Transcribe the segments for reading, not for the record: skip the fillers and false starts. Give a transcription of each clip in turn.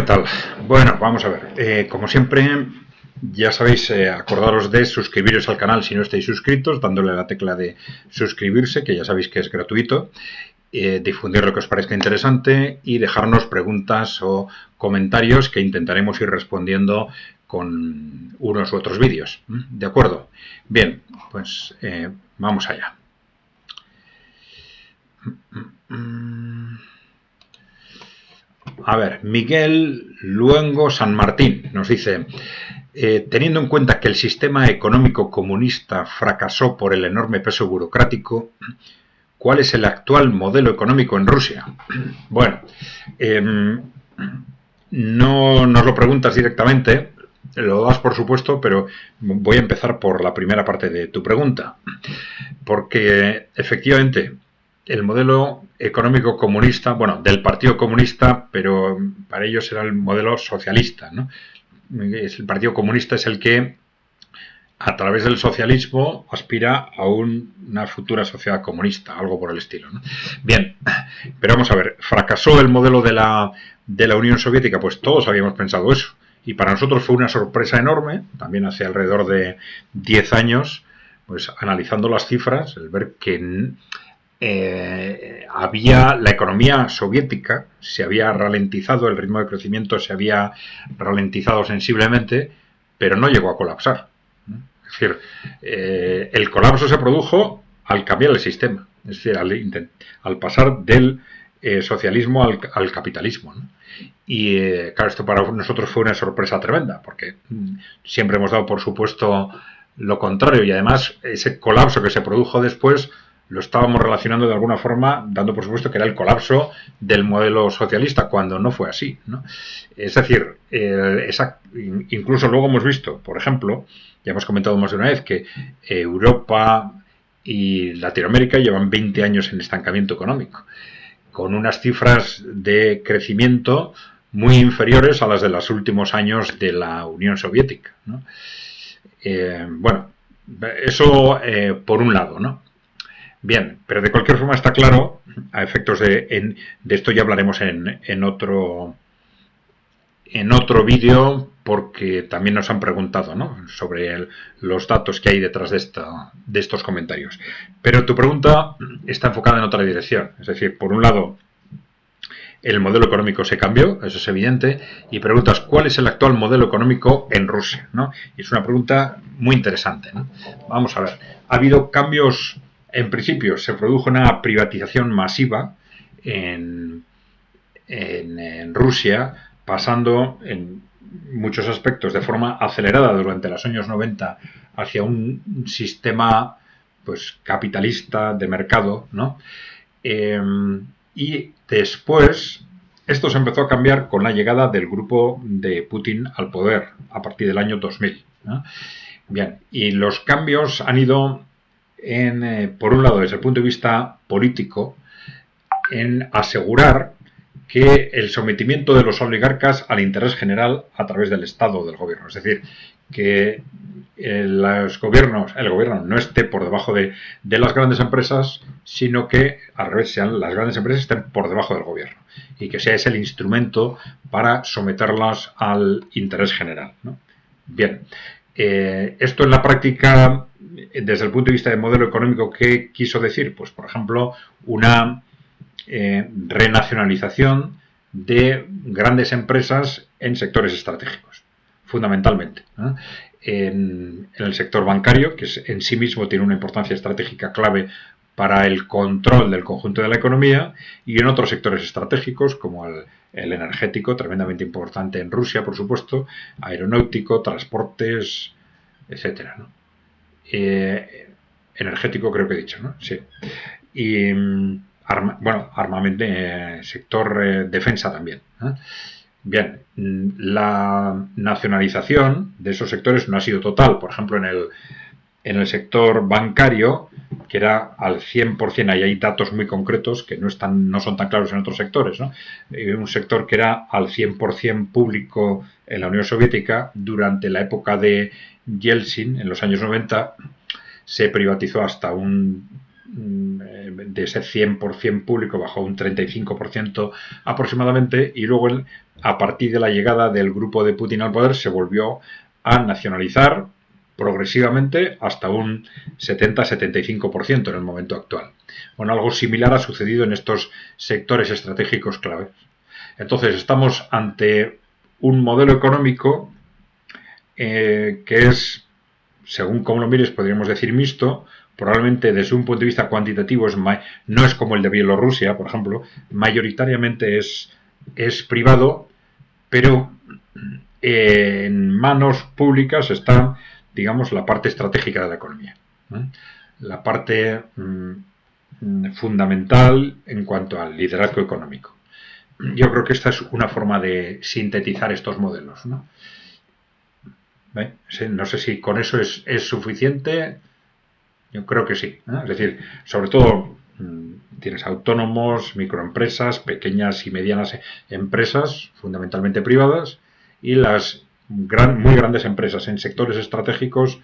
tal? Bueno, vamos a ver. Como siempre, ya sabéis, acordaros de suscribiros al canal si no estáis suscritos, dándole a la tecla de suscribirse, que ya sabéis que es gratuito, difundir lo que os parezca interesante y dejarnos preguntas o comentarios que intentaremos ir respondiendo con unos u otros vídeos. ¿De acuerdo? Bien, pues vamos allá. A ver, Miguel Luengo San Martín nos dice, teniendo en cuenta que el sistema económico comunista fracasó por el enorme peso burocrático, ¿cuál es el actual modelo económico en Rusia? Bueno, no nos lo preguntas directamente, lo das por supuesto, pero voy a empezar por la primera parte de tu pregunta, porque efectivamente el modelo económico comunista, bueno, del Partido Comunista, pero para ellos era el modelo socialista, ¿no? El Partido Comunista es el que, a través del socialismo, aspira a una futura sociedad comunista, algo por el estilo, ¿no? Bien, pero vamos a ver, ¿fracasó el modelo de la Unión Soviética? Pues todos habíamos pensado eso. Y para nosotros fue una sorpresa enorme, también hace alrededor de 10 años, pues analizando las cifras, el ver que la economía soviética se había ralentizado, el ritmo de crecimiento se había ralentizado sensiblemente, pero no llegó a colapsar. Es decir, el colapso se produjo al cambiar el sistema, es decir, al pasar del socialismo al capitalismo, ¿no? Y claro, esto para nosotros fue una sorpresa tremenda, porque siempre hemos dado por supuesto lo contrario, y además ese colapso que se produjo después lo estábamos relacionando de alguna forma, dando por supuesto que era el colapso del modelo socialista, cuando no fue así, ¿no? Es decir, incluso luego hemos visto, por ejemplo, ya hemos comentado más de una vez, que Europa y Latinoamérica llevan 20 años en estancamiento económico, con unas cifras de crecimiento muy inferiores a las de los últimos años de la Unión Soviética, ¿no? Bueno, eso por un lado, ¿no? Bien, pero de cualquier forma está claro, a efectos de esto ya hablaremos en otro vídeo, porque también nos han preguntado, ¿no?, sobre los datos que hay detrás de estos comentarios. Pero tu pregunta está enfocada en otra dirección. Es decir, por un lado, el modelo económico se cambió, eso es evidente, y preguntas cuál es el actual modelo económico en Rusia, ¿no? Y es una pregunta muy interesante, ¿no? Vamos a ver, ha habido cambios. En principio se produjo una privatización masiva en Rusia, pasando en muchos aspectos de forma acelerada durante los años 90 hacia un sistema pues capitalista de mercado, ¿no? Y después esto se empezó a cambiar con la llegada del grupo de Putin al poder a partir del año 2000, ¿no? Bien, y los cambios han ido por un lado, desde el punto de vista político, en asegurar que el sometimiento de los oligarcas al interés general a través del Estado, del gobierno. Es decir, que el gobierno no esté por debajo de las grandes empresas, sino que al revés, sean las grandes empresas estén por debajo del gobierno, y que sea ese el instrumento para someterlas al interés general, ¿no? Bien, esto en la práctica, desde el punto de vista del modelo económico, ¿qué quiso decir? Pues, por ejemplo, una renacionalización de grandes empresas en sectores estratégicos, fundamentalmente, ¿no? En el sector bancario, que en sí mismo tiene una importancia estratégica clave para el control del conjunto de la economía, y en otros sectores estratégicos como el energético, tremendamente importante en Rusia, por supuesto, aeronáutico, transportes, etcétera, ¿no? Energético creo que he dicho, ¿no? Sí. Y armamento, sector defensa también, ¿eh? Bien, la nacionalización de esos sectores no ha sido total. Por ejemplo, en el sector bancario, que era al 100%, ahí hay datos muy concretos que no son tan claros en otros sectores, ¿no? Un sector que era al 100% público en la Unión Soviética, durante la época de Yeltsin, en los años 90, se privatizó hasta de ese 100% público bajó un 35% aproximadamente, y luego a partir de la llegada del grupo de Putin al poder, se volvió a nacionalizar progresivamente hasta un 70-75% en el momento actual. Bueno, algo similar ha sucedido en estos sectores estratégicos claves. Entonces, estamos ante un modelo económico que es, según como lo mires, podríamos decir mixto. Probablemente desde un punto de vista cuantitativo no es como el de Bielorrusia, por ejemplo, mayoritariamente es privado, pero en manos públicas está, digamos, la parte estratégica de la economía, ¿eh? La parte fundamental en cuanto al liderazgo económico. Yo creo que esta es una forma de sintetizar estos modelos, ¿no? No sé si con eso es suficiente. Yo creo que sí, ¿no? Es decir, sobre todo tienes autónomos, microempresas, pequeñas y medianas empresas, fundamentalmente privadas, y las muy grandes empresas en sectores estratégicos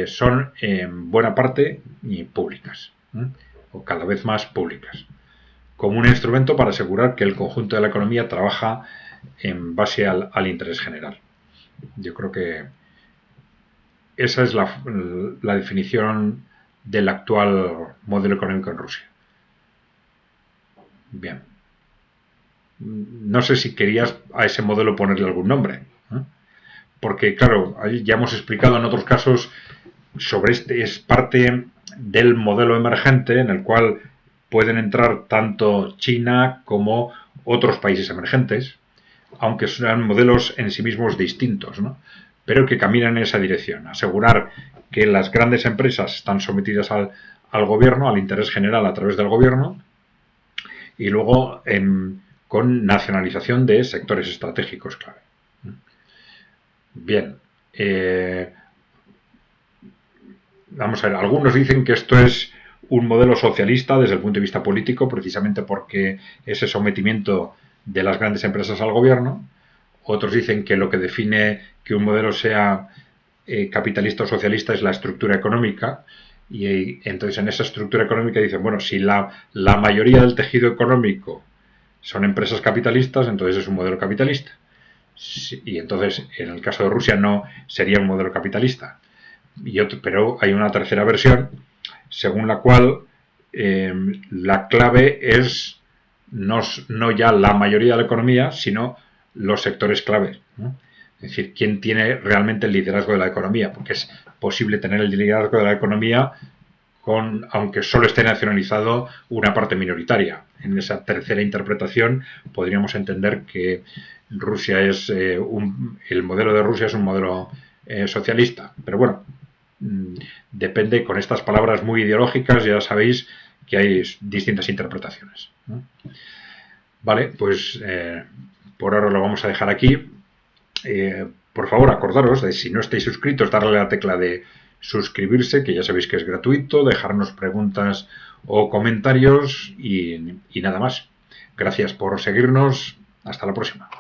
son en buena parte públicas, o cada vez más públicas, como un instrumento para asegurar que el conjunto de la economía trabaja en base al interés general. Yo creo que esa es la definición del actual modelo económico en Rusia. Bien. No sé si querías a ese modelo ponerle algún nombre, ¿eh? Porque, claro, ya hemos explicado en otros casos sobre es parte del modelo emergente en el cual pueden entrar tanto China como otros países emergentes, aunque sean modelos en sí mismos distintos, ¿no? Pero que caminan en esa dirección, asegurar que las grandes empresas están sometidas al gobierno, al interés general a través del gobierno, y luego con nacionalización de sectores estratégicos clave. Bien, vamos a ver, algunos dicen que esto es un modelo socialista desde el punto de vista político, precisamente porque ese sometimiento de las grandes empresas al gobierno. Otros dicen que lo que define que un modelo sea capitalista o socialista es la estructura económica, y entonces en esa estructura económica dicen, bueno, si la mayoría del tejido económico son empresas capitalistas, entonces es un modelo capitalista. Y entonces, en el caso de Rusia, no sería un modelo capitalista. Pero hay una tercera versión, según la cual la clave es no ya la mayoría de la economía, sino los sectores claves, ¿no? Es decir, quién tiene realmente el liderazgo de la economía, porque es posible tener el liderazgo de la economía aunque solo esté nacionalizado una parte minoritaria. En esa tercera interpretación podríamos entender que Rusia es el modelo de Rusia es un modelo socialista, pero bueno, depende. Con estas palabras muy ideológicas ya sabéis que hay distintas interpretaciones, ¿no? Vale, pues por ahora lo vamos a dejar aquí. Por favor, acordaros de, si no estáis suscritos, darle a la tecla de suscribirse, que ya sabéis que es gratuito, dejarnos preguntas o comentarios y nada más. Gracias por seguirnos. Hasta la próxima.